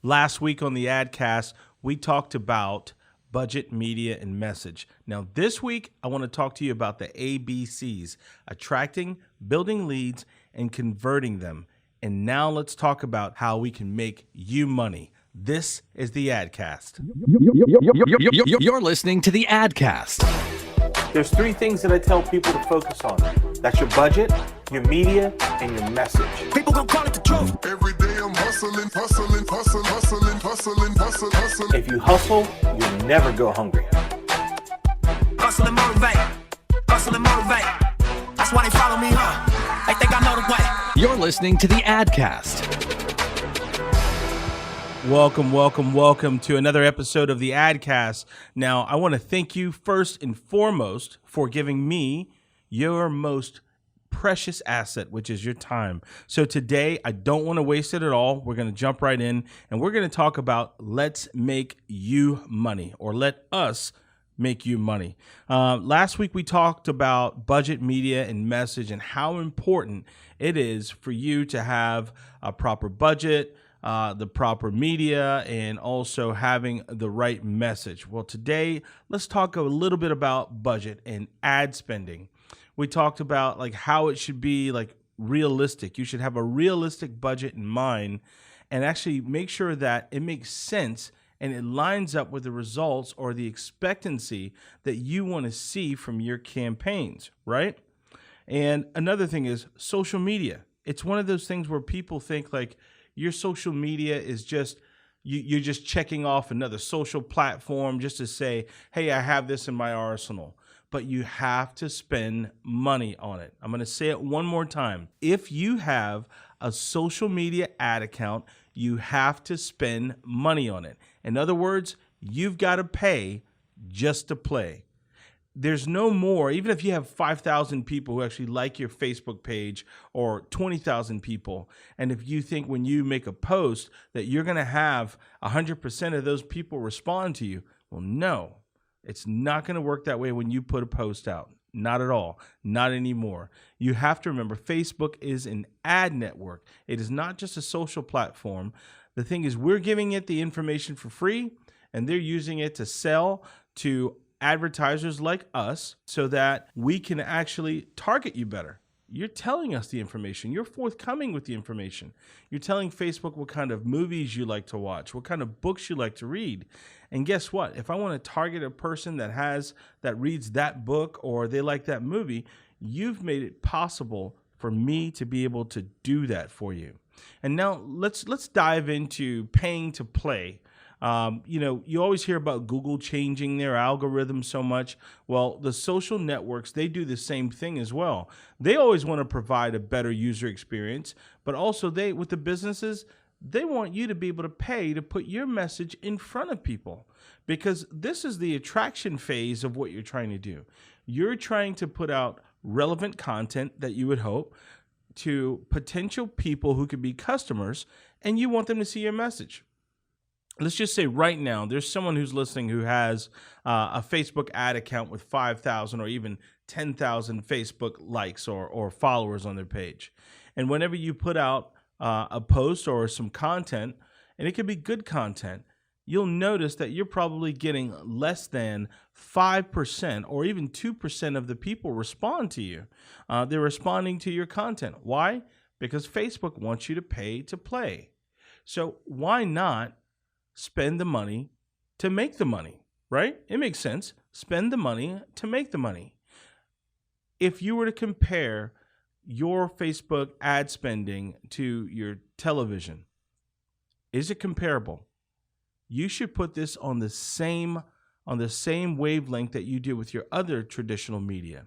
Last week on the AdCast, we talked about budget, media, and message. Now, this week, I want to talk to you about the ABCs: attracting, building leads, and converting them. And now let's talk about how we can make you money. This is the AdCast. You're listening to the AdCast. There's three things that I tell people to focus on. That's your budget, your media, and your message. People gon' call it the truth. Every day I'm hustling. If you hustle, you'll never go hungry. Hustle and motivate. Hustle and motivate. That's why they follow me, huh? They think I know the way. You're listening to the AdCast. Welcome to another episode of the AdCast. Now, I want to thank you first and foremost for giving me your most precious asset, which is your time. So today, I don't want to waste it at all. We're going to jump right in and we're going to talk about let's make you money, or let us make you money. Last week, we talked about budget, media, and message, and how important it is for you to have a proper budget, the proper media, and also having the right message. Well, today, let's talk a little bit about budget and ad spending. We talked about like how it should be like realistic. You should have a realistic budget in mind and actually make sure that it makes sense and it lines up with the results or the expectancy that you want to see from your campaigns, right? And another thing is social media. It's one of those things where people think like your social media is just, you're just checking off another social platform just to say, hey, I have this in my arsenal. But you have to spend money on it. I'm going to say it one more time. If you have a social media ad account, you have to spend money on it. In other words, you've got to pay just to play. There's no more, even if you have 5,000 people who actually like your Facebook page or 20,000 people, and if you think when you make a post that you're going to have 100% of those people respond to you, well, no. It's not going to work that way when you put a post out. Not at all. Not anymore. You have to remember Facebook is an ad network. It is not just a social platform. The thing is, we're giving it the information for free, and they're using it to sell to advertisers like us so that we can actually target you better. You're telling us the information. You're forthcoming with the information. You're telling Facebook what kind of movies you like to watch, what kind of books you like to read. And guess what? If I want to target a person that reads that book or they like that movie, you've made it possible for me to be able to do that for you. And now let's dive into paying to play. You always hear about Google changing their algorithm so much. Well, the social networks, they do the same thing as well. They always want to provide a better user experience, but also with the businesses, they want you to be able to pay to put your message in front of people, because this is the attraction phase of what you're trying to do. You're trying to put out relevant content that you would hope to potential people who could be customers, and you want them to see your message. Let's just say right now, there's someone who's listening who has a Facebook ad account with 5,000 or even 10,000 Facebook likes or followers on their page. And whenever you put out a post or some content, and it could be good content, you'll notice that you're probably getting less than 5% or even 2% of the people respond to you. They're responding to your content. Why? Because Facebook wants you to pay to play. So why not spend the money to make the money, right? It makes sense. Spend the money to make the money. If you were to compare your Facebook ad spending to your television, is it comparable? You should put this on the same wavelength that you do with your other traditional media.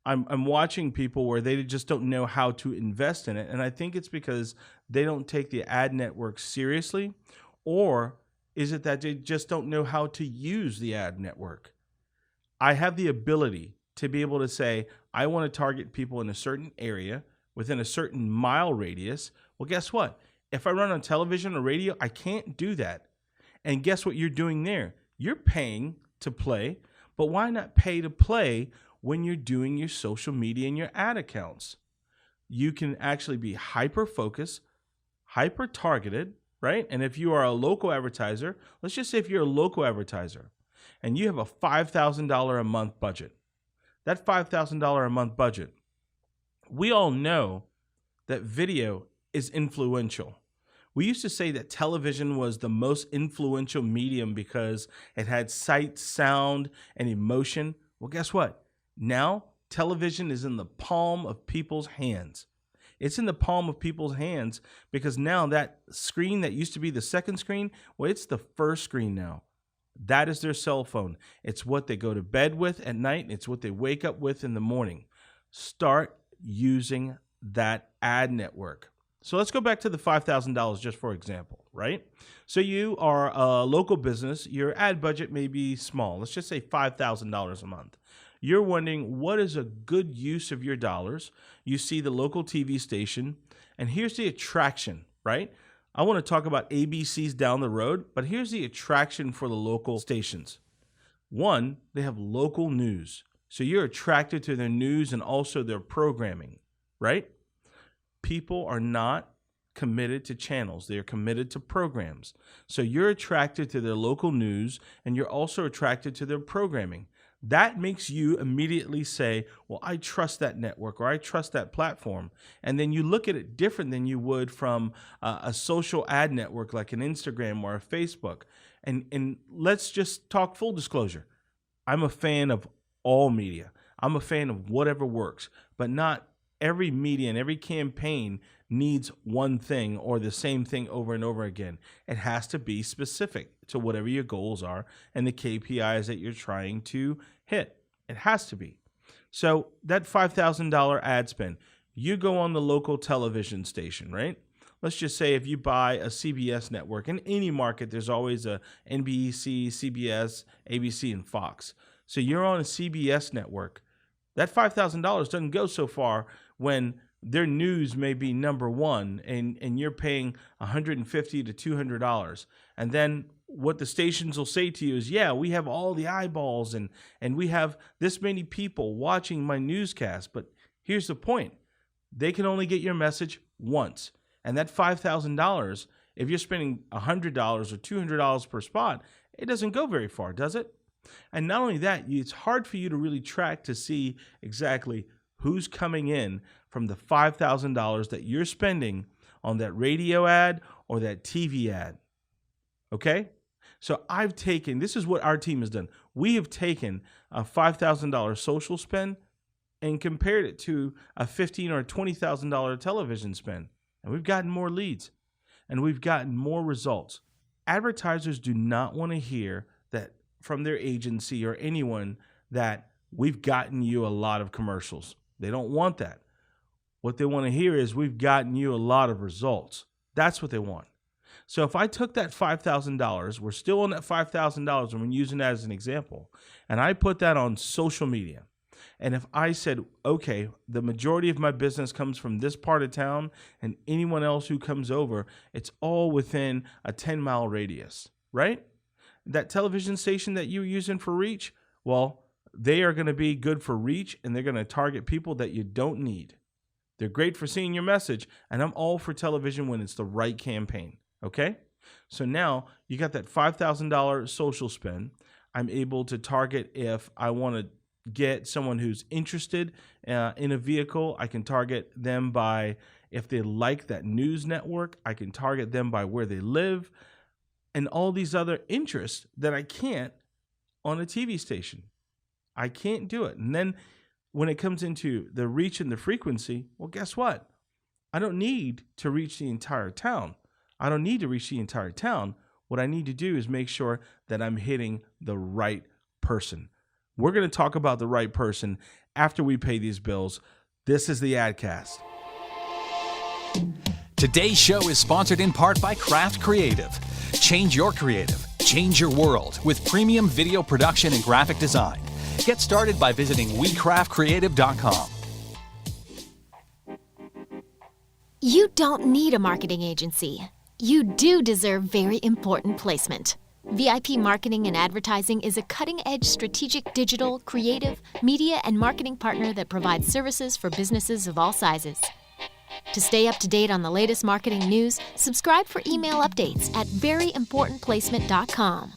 I'm watching people where they just don't know how to invest in it, and I think it's because they don't take the ad network seriously. Or is it that they just don't know how to use the ad network? I have the ability to be able to say, I want to target people in a certain area within a certain mile radius. Well, guess what? If I run on television or radio, I can't do that. And guess what you're doing there? You're paying to play, but why not pay to play when you're doing your social media and your ad accounts? You can actually be hyper-focused, hyper-targeted, right? And if you are a local advertiser, let's just say if you're a local advertiser and you have a $5,000 a month budget, that $5,000 a month budget, we all know that video is influential. We used to say that television was the most influential medium because it had sight, sound, and emotion. Well, guess what? Now, television is in the palm of people's hands. It's in the palm of people's hands because now that screen that used to be the second screen, well, it's the first screen now. That is their cell phone. It's what they go to bed with at night. It's what they wake up with in the morning. Start using that ad network. So let's go back to the $5,000 just for example, right? So you are a local business. Your ad budget may be small. Let's just say $5,000 a month. You're wondering what is a good use of your dollars. You see the local TV station, and here's the attraction, right? I want to talk about ABCs down the road, but here's the attraction for the local stations. One, they have local news. So you're attracted to their news and also their programming, right? People are not committed to channels. They are committed to programs. So you're attracted to their local news and you're also attracted to their programming. That makes you immediately say, well, I trust that network or I trust that platform. And then you look at it different than you would from a social ad network like an Instagram or a Facebook. And let's just talk full disclosure. I'm a fan of all media. I'm a fan of whatever works, but not every media and every campaign needs one thing or the same thing over and over again. It has to be specific to whatever your goals are and the KPIs that you're trying to hit. It has to be. So that $5,000 ad spend, you go on the local television station, right? Let's just say if you buy a CBS network, in any market, there's always a NBC, CBS, ABC, and Fox. So you're on a CBS network. That $5,000 doesn't go so far when their news may be number one and you're paying $150 to $200. And then what the stations will say to you is, yeah, we have all the eyeballs and we have this many people watching my newscast. But here's the point. They can only get your message once. And that $5,000, if you're spending $100 or $200 per spot, it doesn't go very far, does it? And not only that, it's hard for you to really track to see exactly who's coming in from the $5,000 that you're spending on that radio ad or that TV ad. Okay? So this is what our team has done. We have taken a $5,000 social spend and compared it to a $15,000 or $20,000 television spend. And we've gotten more leads and we've gotten more results. Advertisers do not want to hear that from their agency or anyone that we've gotten you a lot of commercials. They don't want that. What they want to hear is we've gotten you a lot of results. That's what they want. So if I took that $5,000, we're still on that $5,000 and we're using that as an example, and I put that on social media. And if I said, okay, the majority of my business comes from this part of town and anyone else who comes over, it's all within a 10-mile radius, right? That television station that you're using for reach, well, they are going to be good for reach and they're going to target people that you don't need. They're great for seeing your message, and I'm all for television when it's the right campaign, okay? So now you got that $5,000 social spend. I'm able to target if I want to get someone who's interested in a vehicle. I can target them by if they like that news network. I can target them by where they live and all these other interests that I can't on a TV station. I can't do it. And then when it comes into the reach and the frequency, well, guess what? I don't need to reach the entire town. I don't need to reach the entire town. What I need to do is make sure that I'm hitting the right person. We're going to talk about the right person after we pay these bills. This is the AdCast. Today's show is sponsored in part by Craft Creative. Change your creative. Change your world with premium video production and graphic design. Get started by visiting WeCraftCreative.com. You don't need a marketing agency. You do deserve very important placement. VIP Marketing and Advertising is a cutting-edge strategic digital, creative, media, and marketing partner that provides services for businesses of all sizes. To stay up to date on the latest marketing news, subscribe for email updates at veryimportantplacement.com.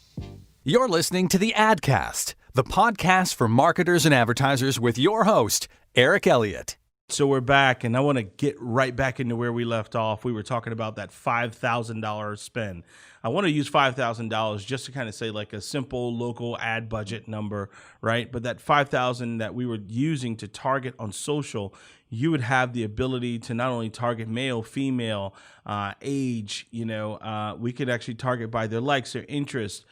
You're listening to the AdCast, the podcast for marketers and advertisers with your host, Eric Elliott. So we're back, and I want to get right back into where we left off. We were talking about that $5,000 spend. I want to use $5,000 just to kind of say like a simple local ad budget number, right? But that $5,000 that we were using to target on social, you would have the ability to not only target male, female, age, we could actually target by their likes, their interests,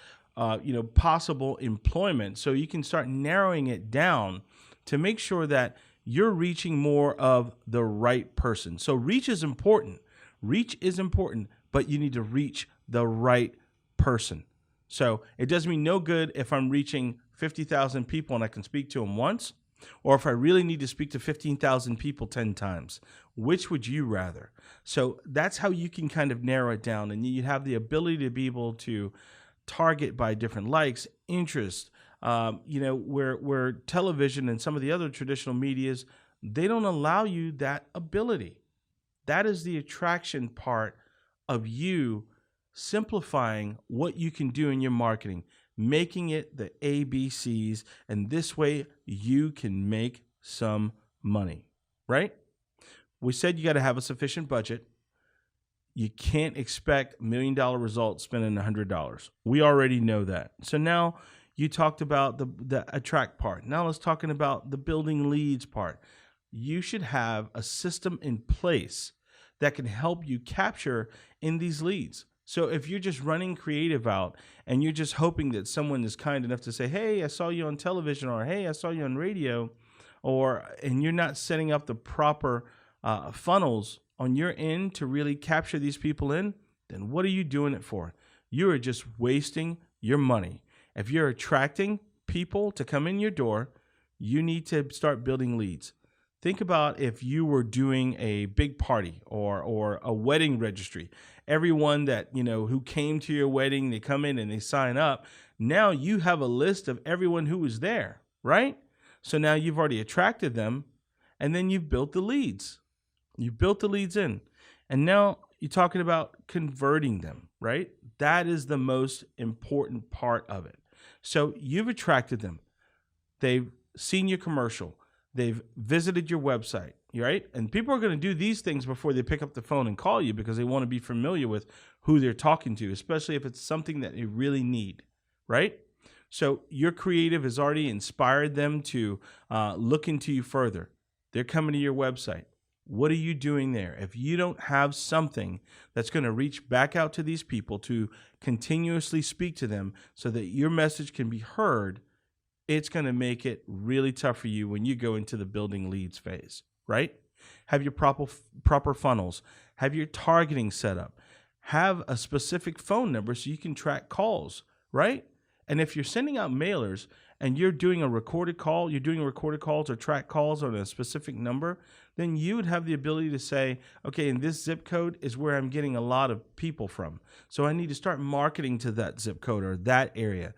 possible employment. So you can start narrowing it down to make sure that you're reaching more of the right person. So reach is important. Reach is important, but you need to reach the right person. So it does me no good if I'm reaching 50,000 people and I can speak to them once, or if I really need to speak to 15,000 people 10 times. Which would you rather? So that's how you can kind of narrow it down, and you have the ability to be able to target by different likes, interests, where television and some of the other traditional medias, they don't allow you that ability. That is the attraction part of you simplifying what you can do in your marketing, making it the ABCs, and this way you can make some money, right? We said you got to have a sufficient budget. You can't expect $1 million results spending $100. We already know that. So now you talked about the attract part. Now let's talk about the building leads part. You should have a system in place that can help you capture in these leads. So if you're just running creative out and you're just hoping that someone is kind enough to say, hey, I saw you on television, or hey, I saw you on radio, and you're not setting up the proper funnels on your end to really capture these people in, then what are you doing it for? You are just wasting your money. If you're attracting people to come in your door, you need to start building leads. Think about if you were doing a big party or a wedding registry. Everyone that, who came to your wedding, they come in and they sign up. Now you have a list of everyone who was there, right? So now you've already attracted them, and then you've built the leads. You built the leads in, and now you're talking about converting them, right? That is the most important part of it. So you've attracted them. They've seen your commercial. They've visited your website, right? And people are going to do these things before they pick up the phone and call you because they want to be familiar with who they're talking to, especially if it's something that they really need, right? So your creative has already inspired them to look into you further. They're coming to your website. What are you doing there? If you don't have something that's going to reach back out to these people to continuously speak to them so that your message can be heard, it's going to make it really tough for you when you go into the building leads phase, right? Have your proper funnels. Have your targeting set up. Have a specific phone number so you can track calls, right? And if you're sending out mailers and you're doing a recorded call, or track calls on a specific number, then you would have the ability to say, okay, in this zip code is where I'm getting a lot of people from. So I need to start marketing to that zip code or that area.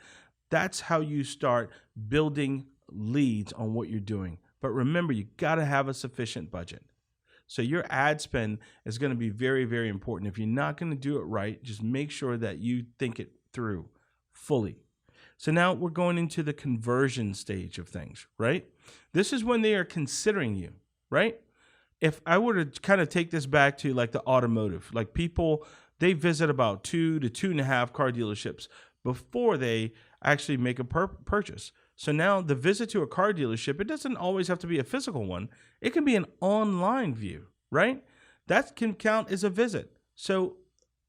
That's how you start building leads on what you're doing. But remember, you got to have a sufficient budget. So your ad spend is going to be very, very important. If you're not going to do it right, just make sure that you think it through fully. So now we're going into the conversion stage of things, right? This is when they are considering you, right? If I were to kind of take this back to like the automotive, like people, they visit about 2 to 2.5 car dealerships before they actually make a purchase. So now the visit to a car dealership, it doesn't always have to be a physical one. It can be an online view, right? That can count as a visit. So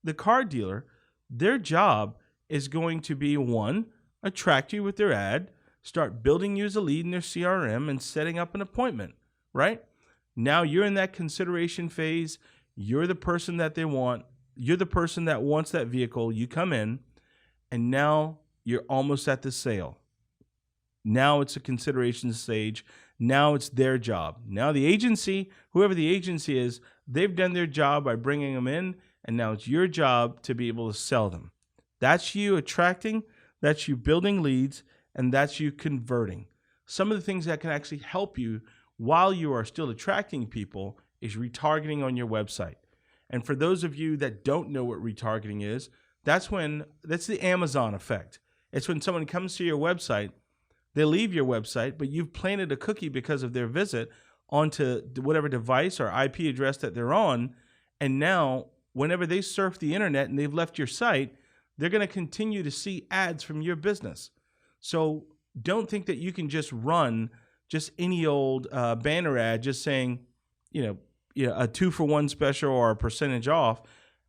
the car dealer, their job is going to be, one, attract you with their ad, start building you as a lead in their CRM, and setting up an appointment, right? Now you're in that consideration phase. You're the person that they want. You're the person that wants that vehicle. You come in, and now you're almost at the sale. Now it's a consideration stage. Now it's their job. Now the agency, whoever the agency is, they've done their job by bringing them in, and now it's your job to be able to sell them. That's you attracting. That's you building leads, and that's you converting. Some of the things that can actually help you while you are still attracting people is retargeting on your website. And for those of you that don't know what retargeting is, that's the Amazon effect. It's when someone comes to your website, they leave your website, but you've planted a cookie because of their visit onto whatever device or IP address that they're on. And now, whenever they surf the internet and they've left your site, they're going to continue to see ads from your business. So don't think that you can just run just any old banner ad just saying, a 2-for-1 special or a percentage off.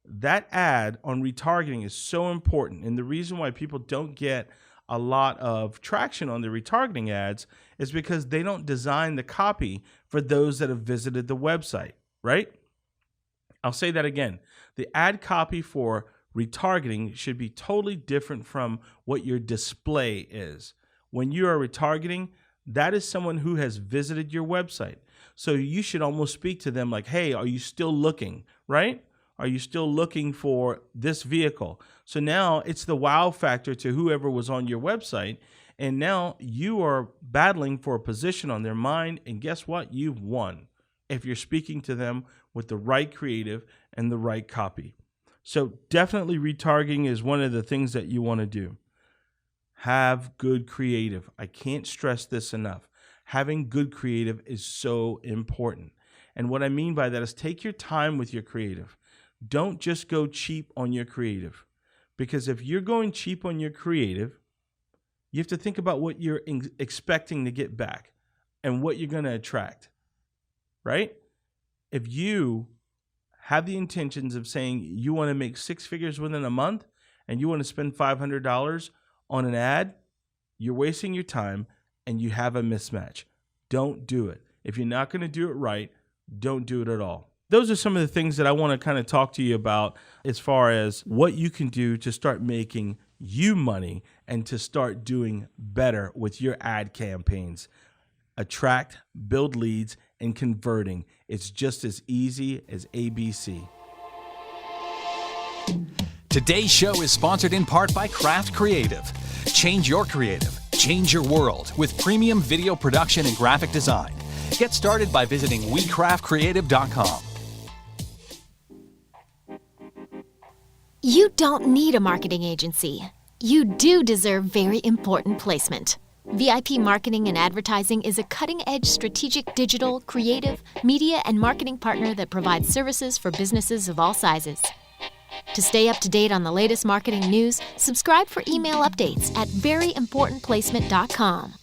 That ad on retargeting is so important. And the reason why people don't get a lot of traction on the retargeting ads is because they don't design the copy for those that have visited the website, right? I'll say that again. The ad copy for retargeting should be totally different from what your display is. When you are retargeting, that is someone who has visited your website. So you should almost speak to them like, hey, are you still looking, right? Are you still looking for this vehicle? So now it's the wow factor to whoever was on your website. And now you are battling for a position on their mind. And guess what? You've won if you're speaking to them with the right creative and the right copy. So definitely retargeting is one of the things that you want to do. Have good creative. I can't stress this enough. Having good creative is so important. And what I mean by that is take your time with your creative. Don't just go cheap on your creative. Because if you're going cheap on your creative, you have to think about what you're expecting to get back and what you're going to attract, right? If you have the intentions of saying you want to make 6 figures within a month and you want to spend $500 on an ad, you're wasting your time and you have a mismatch. Don't do it. If you're not going to do it right, don't do it at all. Those are some of the things that I want to kind of talk to you about as far as what you can do to start making you money and to start doing better with your ad campaigns. Attract, build leads, and converting. It's just as easy as ABC. Today's show is sponsored in part by Craft Creative. Change your creative. Change your world with premium video production and graphic design. Get started by visiting WeCraftCreative.com. You don't need a marketing agency. You do deserve very important placement. VIP Marketing and Advertising is a cutting-edge strategic digital, creative, media, and marketing partner that provides services for businesses of all sizes. To stay up to date on the latest marketing news, subscribe for email updates at veryimportantplacement.com.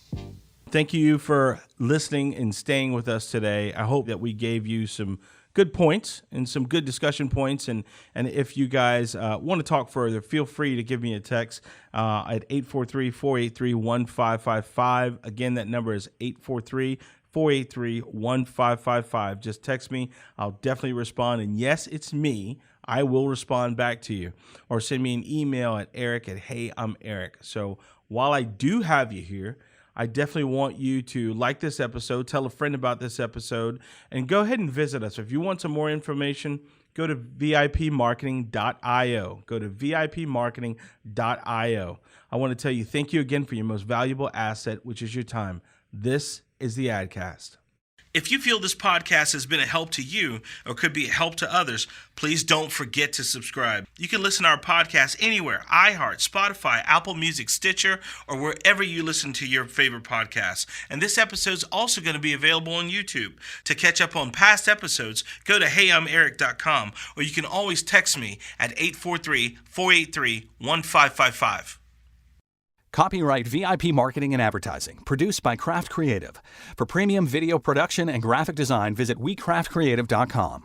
Thank you for listening and staying with us today. I hope that we gave you some good points and some good discussion points. And if you guys want to talk further, feel free to give me a text at 843-483-1555. Again, that number is 843-483-1555. Just text me. I'll definitely respond. And yes, it's me. I will respond back to you. Or send me an email at eric@heyi'm.eric. So while I do have you here, I definitely want you to like this episode, tell a friend about this episode, and go ahead and visit us. If you want some more information, go to vipmarketing.io. Go to vipmarketing.io. I want to tell you thank you again for your most valuable asset, which is your time. This is the AdCast. If you feel this podcast has been a help to you or could be a help to others, please don't forget to subscribe. You can listen to our podcast anywhere, iHeart, Spotify, Apple Music, Stitcher, or wherever you listen to your favorite podcasts. And this episode is also going to be available on YouTube. To catch up on past episodes, go to HeyI'mEric.com, or you can always text me at 843-483-1555. Copyright VIP Marketing and Advertising, produced by Craft Creative. For premium video production and graphic design, visit WeCraftCreative.com.